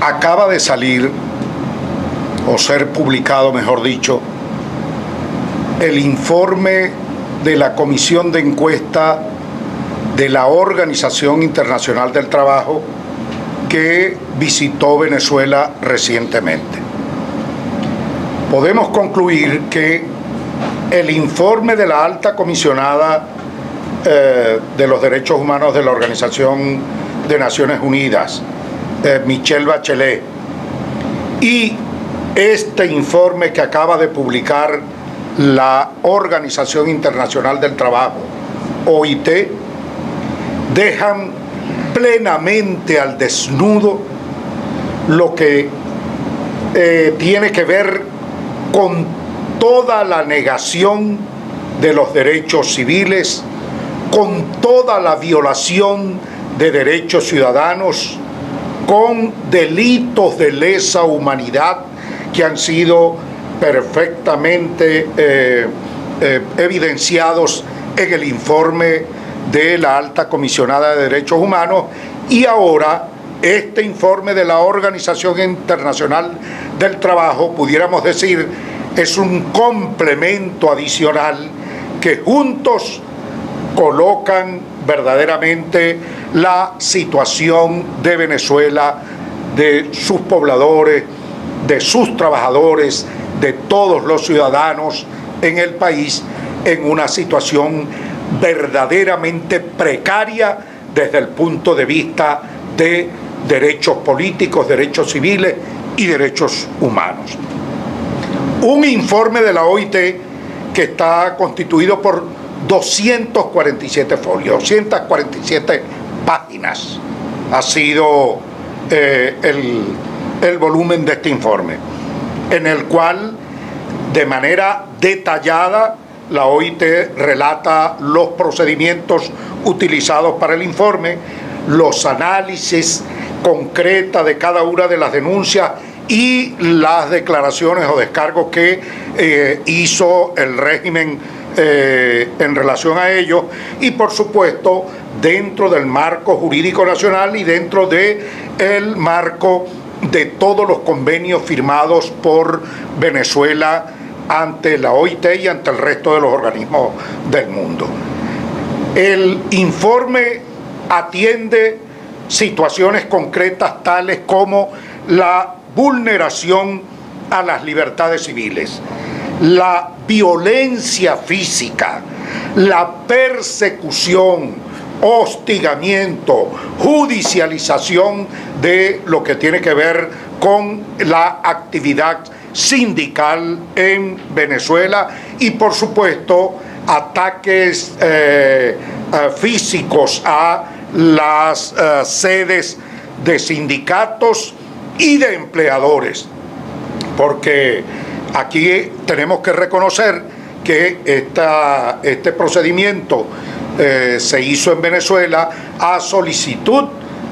Acaba de salir, o ser publicado, mejor dicho, el informe de la Comisión de Encuesta de la Organización Internacional del Trabajo que visitó Venezuela recientemente. Podemos concluir que el informe de la alta comisionada de los Derechos Humanos de la Organización de Naciones Unidas, Michelle Bachelet, y este informe que acaba de publicar la Organización Internacional del Trabajo, OIT, dejan plenamente al desnudo lo que tiene que ver con toda la negación de los derechos civiles, con toda la violación de derechos ciudadanos, con delitos de lesa humanidad que han sido perfectamente evidenciados en el informe de la alta comisionada de Derechos Humanos, y ahora este informe de la Organización Internacional del Trabajo, pudiéramos decir, es un complemento adicional que juntos colocan verdaderamente la situación de Venezuela, de sus pobladores, de sus trabajadores, de todos los ciudadanos en el país, en una situación verdaderamente precaria desde el punto de vista de derechos políticos, derechos civiles y derechos humanos. Un informe de la OIT que está constituido por 247 folios, 247 páginas ha sido el volumen de este informe, en el cual de manera detallada la OIT relata los procedimientos utilizados para el informe, los análisis concretos de cada una de las denuncias y las declaraciones o descargos que hizo el régimen en relación a ello, y por supuesto dentro del marco jurídico nacional y dentro del marco de todos los convenios firmados por Venezuela ante la OIT y ante el resto de los organismos del mundo. El informe atiende situaciones concretas tales como la vulneración a las libertades civiles, la violencia física, la persecución, hostigamiento, judicialización de lo que tiene que ver con la actividad sindical en Venezuela y por supuesto ataques físicos a las sedes de sindicatos y de empleadores, porque aquí tenemos que reconocer que este procedimiento se hizo en Venezuela a solicitud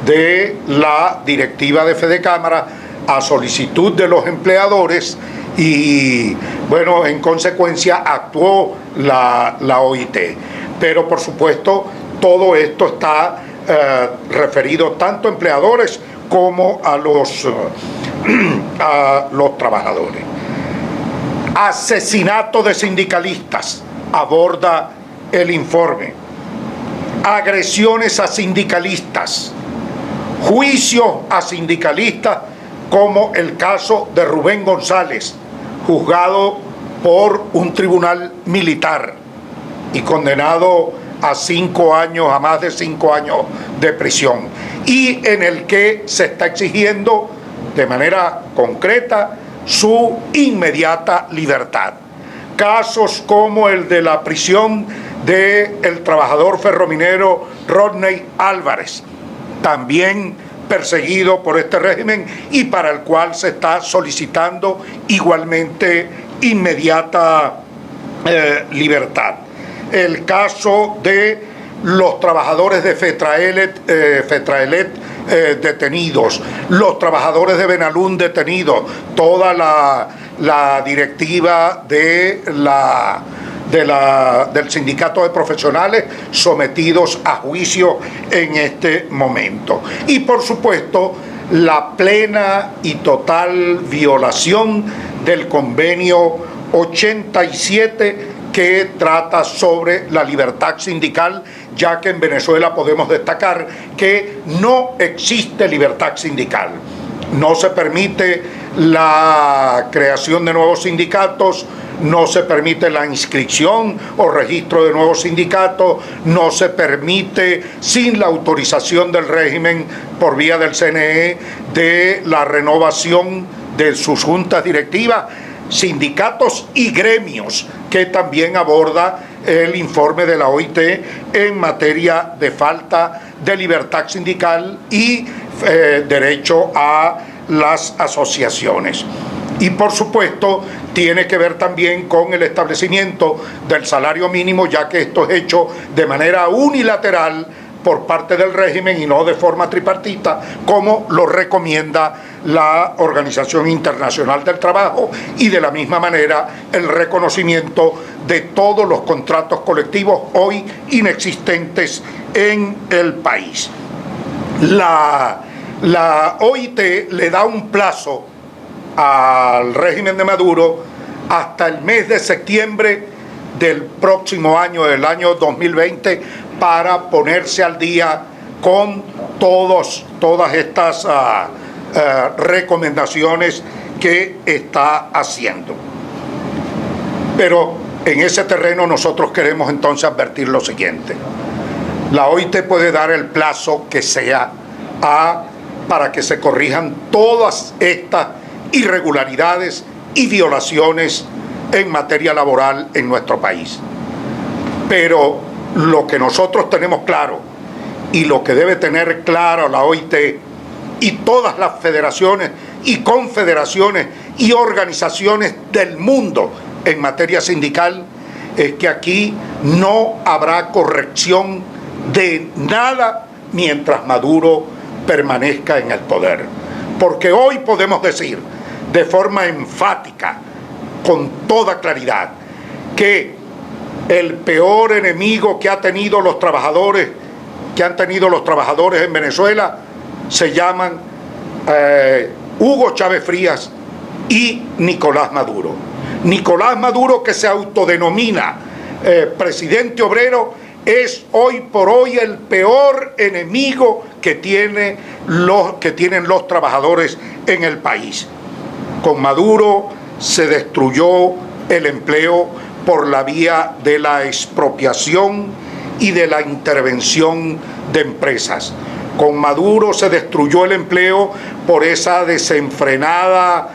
de la directiva de Fedecámara, a solicitud de los empleadores, y bueno, en consecuencia actuó la OIT. Pero por supuesto todo esto está referido tanto a empleadores como a los trabajadores. Asesinato de sindicalistas aborda el informe. Agresiones a sindicalistas, juicios a sindicalistas, como el caso de Rubén González, juzgado por un tribunal militar y condenado a más de 5 años de prisión, y en el que se está exigiendo de manera concreta su inmediata libertad. Casos como el de la prisión del trabajador ferrominero Rodney Álvarez, también perseguido por este régimen y para el cual se está solicitando igualmente inmediata libertad. El caso de los trabajadores de Fetraelet detenidos, los trabajadores de Benalún detenidos, toda la directiva del sindicato de profesionales sometidos a juicio en este momento. Y por supuesto la plena y total violación del convenio 87 que trata sobre la libertad sindical, ya que en Venezuela podemos destacar que no existe libertad sindical. No se permite la creación de nuevos sindicatos, no se permite la inscripción o registro de nuevos sindicatos, no se permite, sin la autorización del régimen por vía del CNE, de la renovación de sus juntas directivas, sindicatos y gremios, que también aborda el informe de la OIT en materia de falta de libertad sindical y derecho a las asociaciones. Y por supuesto tiene que ver también con el establecimiento del salario mínimo, ya que esto es hecho de manera unilateral por parte del régimen y no de forma tripartita, como lo recomienda la Organización Internacional del Trabajo, y de la misma manera el reconocimiento de todos los contratos colectivos hoy inexistentes en el país. La OIT le da un plazo al régimen de Maduro hasta el mes de septiembre del próximo año, del año 2020, para ponerse al día con todas estas recomendaciones que está haciendo. Pero en ese terreno nosotros queremos entonces advertir lo siguiente: la OIT puede dar el plazo que sea para que se corrijan todas estas irregularidades y violaciones en materia laboral en nuestro país. Pero lo que nosotros tenemos claro, y lo que debe tener claro la OIT y todas las federaciones y confederaciones y organizaciones del mundo en materia sindical, es que aquí no habrá corrección de nada mientras Maduro permanezca en el poder. Porque hoy podemos decir de forma enfática, con toda claridad, que el peor enemigo que han tenido los trabajadores en Venezuela se llaman Hugo Chávez Frías y Nicolás Maduro. Nicolás Maduro, que se autodenomina presidente obrero, es hoy por hoy el peor enemigo que tienen los trabajadores en el país. Con Maduro se destruyó el empleo por la vía de la expropiación y de la intervención de empresas. Con Maduro se destruyó el empleo por esa desenfrenada,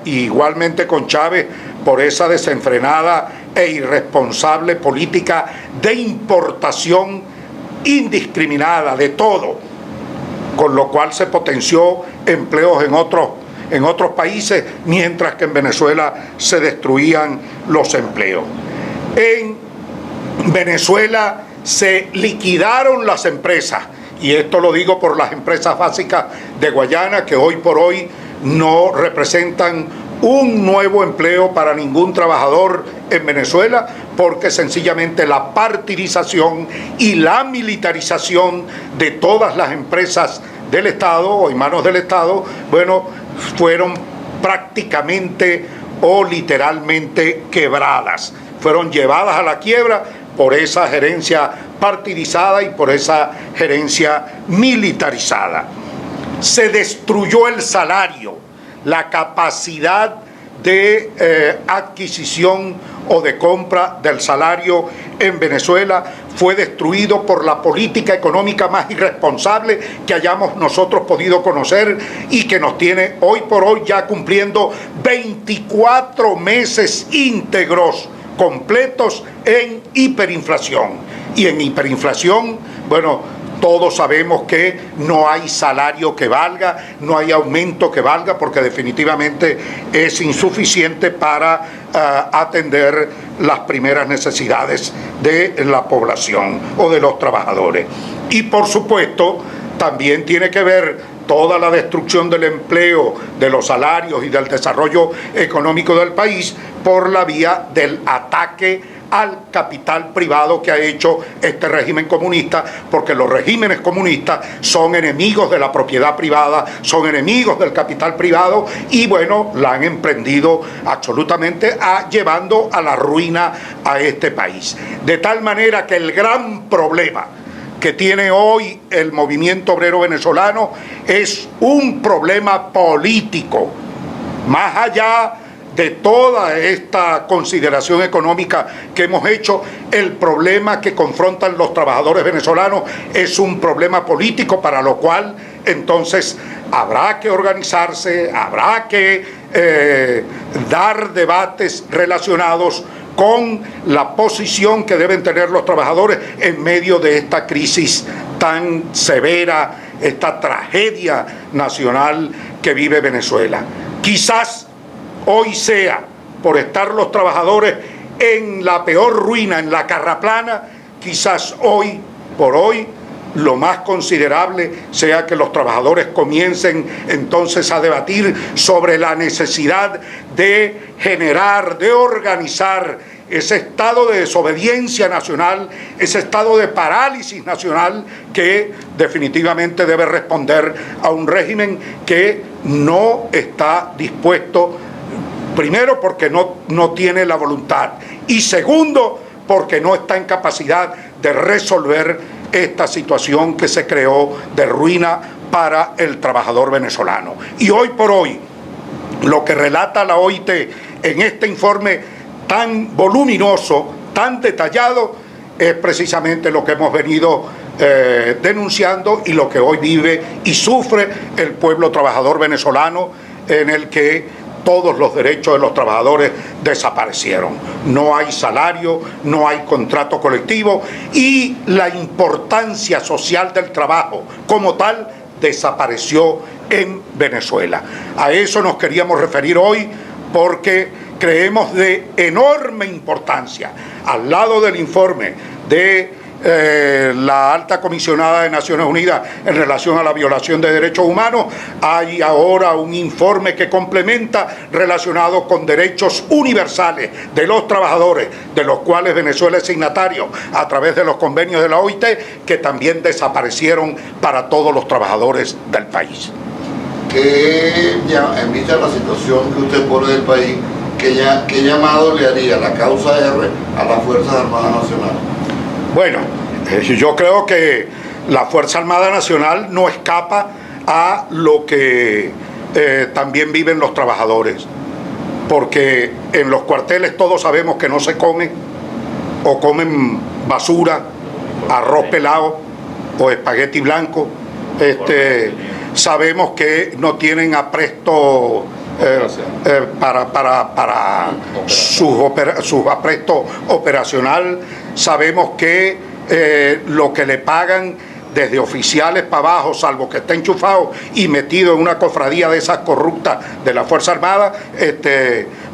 igualmente con Chávez, por esa desenfrenada e irresponsable política de importación indiscriminada de todo, con lo cual se potenció empleos en otros países, mientras que en Venezuela se destruían los empleos. En Venezuela se liquidaron las empresas, y esto lo digo por las empresas básicas de Guayana, que hoy por hoy no representan un nuevo empleo para ningún trabajador en Venezuela, porque sencillamente la partidización y la militarización de todas las empresas del Estado o en manos del Estado, fueron prácticamente o literalmente quebradas, fueron llevadas a la quiebra por esa gerencia partidizada y por esa gerencia militarizada. Se destruyó el salario, la capacidad de adquisición o de compra del salario en Venezuela fue destruido por la política económica más irresponsable que hayamos nosotros podido conocer, y que nos tiene hoy por hoy ya cumpliendo 24 meses íntegros completos en hiperinflación. Y en hiperinflación, todos sabemos que no hay salario que valga, no hay aumento que valga, porque definitivamente es insuficiente para atender las primeras necesidades de la población o de los trabajadores. Y por supuesto, también tiene que ver toda la destrucción del empleo, de los salarios y del desarrollo económico del país por la vía del ataque al capital privado que ha hecho este régimen comunista, porque los regímenes comunistas son enemigos de la propiedad privada, son enemigos del capital privado y bueno, la han emprendido absolutamente llevando a la ruina a este país. De tal manera que el gran problema que tiene hoy el movimiento obrero venezolano es un problema político, más allá de toda esta consideración económica que hemos hecho. El problema que confrontan los trabajadores venezolanos es un problema político, para lo cual entonces habrá que organizarse, habrá que dar debates relacionados con la posición que deben tener los trabajadores en medio de esta crisis tan severa, esta tragedia nacional que vive Venezuela. Quizás hoy sea, por estar los trabajadores en la peor ruina, en la carraplana, quizás hoy por hoy lo más considerable sea que los trabajadores comiencen entonces a debatir sobre la necesidad de generar, de organizar ese estado de desobediencia nacional, ese estado de parálisis nacional que definitivamente debe responder a un régimen que no está dispuesto, primero porque no tiene la voluntad y segundo porque no está en capacidad de resolver esta situación que se creó de ruina para el trabajador venezolano. Y hoy por hoy, lo que relata la OIT en este informe tan voluminoso, tan detallado, es precisamente lo que hemos venido denunciando y lo que hoy vive y sufre el pueblo trabajador venezolano, en el que todos los derechos de los trabajadores desaparecieron. No hay salario, no hay contrato colectivo y la importancia social del trabajo como tal desapareció en Venezuela. A eso nos queríamos referir hoy porque creemos de enorme importancia, al lado del informe de la alta comisionada de Naciones Unidas en relación a la violación de derechos humanos, hay ahora un informe que complementa relacionado con derechos universales de los trabajadores, de los cuales Venezuela es signatario a través de los convenios de la OIT, que también desaparecieron para todos los trabajadores del país. En vista de la situación que usted pone del país, ¿qué llamado le haría la causa R a las Fuerzas Armadas Nacionales? Bueno, yo creo que la Fuerza Armada Nacional no escapa a lo que también viven los trabajadores, porque en los cuarteles todos sabemos que no se comen, o comen basura, arroz pelado o espagueti blanco. Sabemos que no tienen apresto para su apresto operacional. Sabemos que lo que le pagan desde oficiales para abajo, salvo que esté enchufado y metido en una cofradía de esas corruptas de la Fuerza Armada,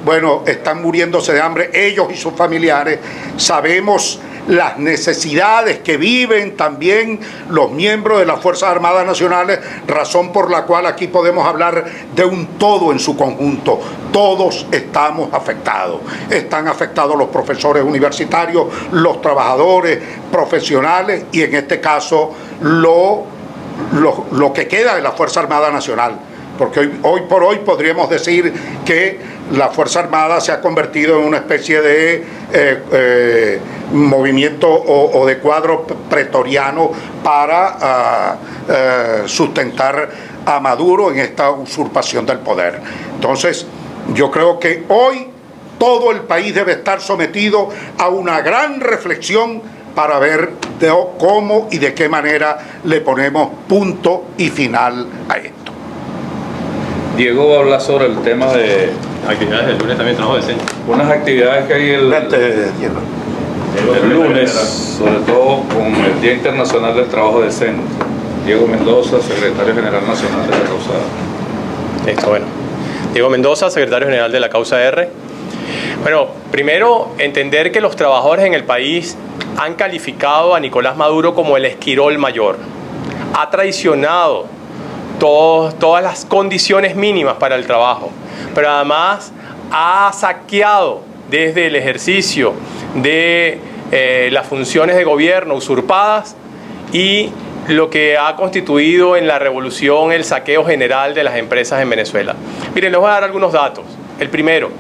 bueno, están muriéndose de hambre ellos y sus familiares. Sabemos las necesidades que viven también los miembros de las Fuerzas Armadas Nacionales, razón por la cual aquí podemos hablar de un todo en su conjunto. Todos estamos afectados. Están afectados los profesores universitarios, los trabajadores profesionales y en este caso lo que queda de la Fuerza Armada Nacional. Porque hoy por hoy podríamos decir que la Fuerza Armada se ha convertido en una especie de movimiento o de cuadro pretoriano para sustentar a Maduro en esta usurpación del poder. Entonces, yo creo que hoy todo el país debe estar sometido a una gran reflexión para ver cómo y de qué manera le ponemos punto y final a esto. Diego va a hablar sobre el tema de actividades del lunes, también trabajo decente. Unas actividades que hay el lunes, sobre todo con el Día Internacional del Trabajo Decente. Diego Mendoza, secretario general nacional de la causa R. Listo, bueno. Diego Mendoza, secretario general de la causa R. Bueno, primero entender que los trabajadores en el país han calificado a Nicolás Maduro como el esquirol mayor. ha traicionado todas las condiciones mínimas para el trabajo, pero además ha saqueado desde el ejercicio de las funciones de gobierno usurpadas y lo que ha constituido en la revolución el saqueo general de las empresas en Venezuela. Miren, les voy a dar algunos datos. El primero,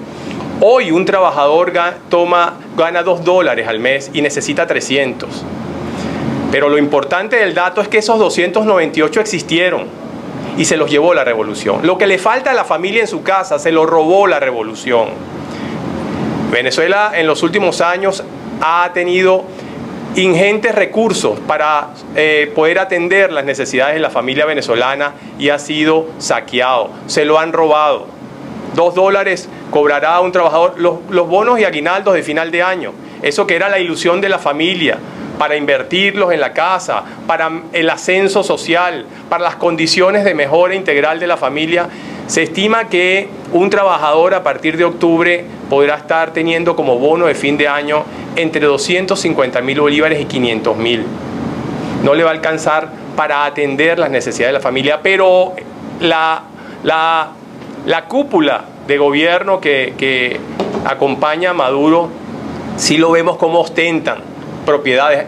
hoy un trabajador gana $2 al mes y necesita 300. Pero lo importante del dato es que esos 298 existieron y se los llevó la revolución. Lo que le falta a la familia en su casa se lo robó la revolución. Venezuela en los últimos años ha tenido ingentes recursos para poder atender las necesidades de la familia venezolana y ha sido saqueado, se lo han robado. $2 cobrará un trabajador los bonos y aguinaldos de final de año, eso que era la ilusión de la familia, para invertirlos en la casa, para el ascenso social, para las condiciones de mejora integral de la familia. Se estima que un trabajador a partir de octubre podrá estar teniendo como bono de fin de año entre 250.000 bolívares y 500.000. No le va a alcanzar para atender las necesidades de la familia, pero la cúpula de gobierno que acompaña a Maduro, sí lo vemos como ostentan propiedades.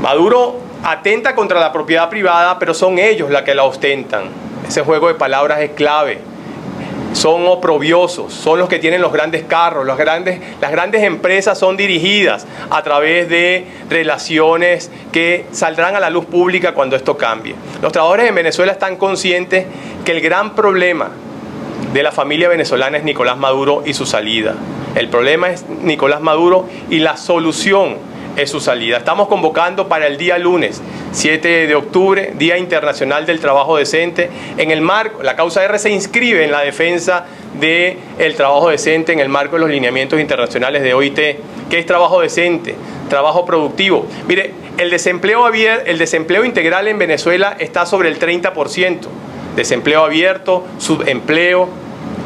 Maduro atenta contra la propiedad privada, pero son ellos los que la ostentan. Ese juego de palabras es clave. Son oprobiosos, son los que tienen los grandes carros, las grandes empresas son dirigidas a través de relaciones que saldrán a la luz pública cuando esto cambie. Los trabajadores en Venezuela están conscientes que el gran problema de la familia venezolana es Nicolás Maduro y su salida. El problema es Nicolás Maduro y la solución es su salida. Estamos convocando para el día lunes, 7 de octubre, Día Internacional del Trabajo Decente. En el marco, la causa R se inscribe en la defensa del trabajo decente en el marco de los lineamientos internacionales de OIT. ¿Qué es trabajo decente? Trabajo productivo. Mire, el desempleo integral en Venezuela está sobre el 30%. Desempleo abierto, subempleo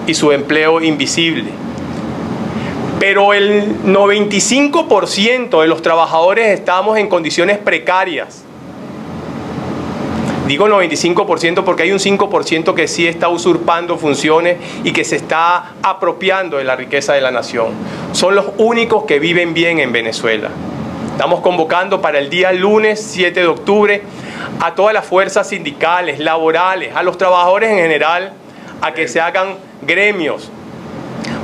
y subempleo invisible. Pero el 95% de los trabajadores estamos en condiciones precarias. Digo 95% porque hay un 5% que sí está usurpando funciones y que se está apropiando de la riqueza de la nación. Son los únicos que viven bien en Venezuela. Estamos convocando para el día lunes 7 de octubre a todas las fuerzas sindicales, laborales, a los trabajadores en general, a que se hagan gremios,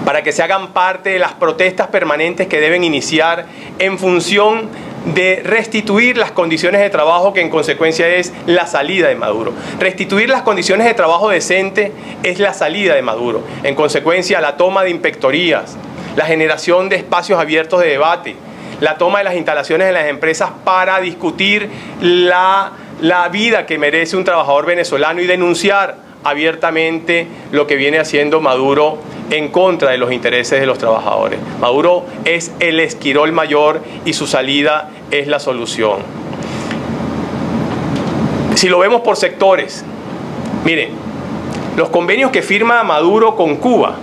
para que se hagan parte de las protestas permanentes que deben iniciar en función de restituir las condiciones de trabajo que en consecuencia es la salida de Maduro. Restituir las condiciones de trabajo decente es la salida de Maduro. En consecuencia, la toma de inspectorías, la generación de espacios abiertos de debate, la toma de las instalaciones de las empresas para discutir la vida que merece un trabajador venezolano y denunciar abiertamente lo que viene haciendo Maduro en contra de los intereses de los trabajadores. Maduro es el esquirol mayor y su salida es la solución. Si lo vemos por sectores, miren, los convenios que firma Maduro con Cuba,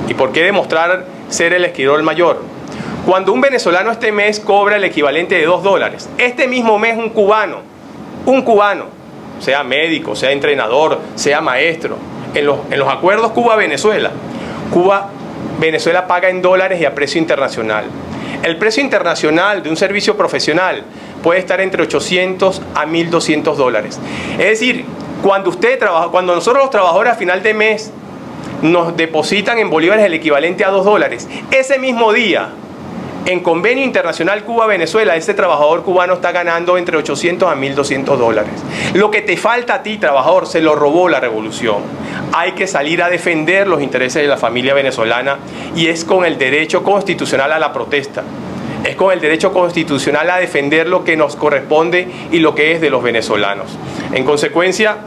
¿y por qué demostrar ser el esquirol mayor? Cuando un venezolano este mes cobra el equivalente de $2, este mismo mes un cubano, sea médico, sea entrenador, sea maestro, en los acuerdos Cuba-Venezuela, Venezuela paga en dólares y a precio internacional. El precio internacional de un servicio profesional puede estar entre $800 a $1.200. Es decir, cuando nosotros los trabajadores a final de mes nos depositan en bolívares el equivalente a $2, ese mismo día, en convenio internacional Cuba-Venezuela, ese trabajador cubano está ganando entre $800 a $1.200. Lo que te falta a ti, trabajador, se lo robó la revolución. Hay que salir a defender los intereses de la familia venezolana y es con el derecho constitucional a la protesta. Es con el derecho constitucional a defender lo que nos corresponde y lo que es de los venezolanos. En consecuencia,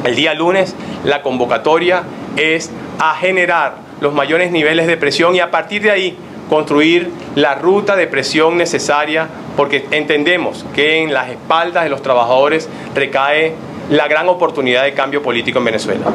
el día lunes la convocatoria es a generar los mayores niveles de presión y a partir de ahí construir la ruta de presión necesaria, porque entendemos que en las espaldas de los trabajadores recae la gran oportunidad de cambio político en Venezuela.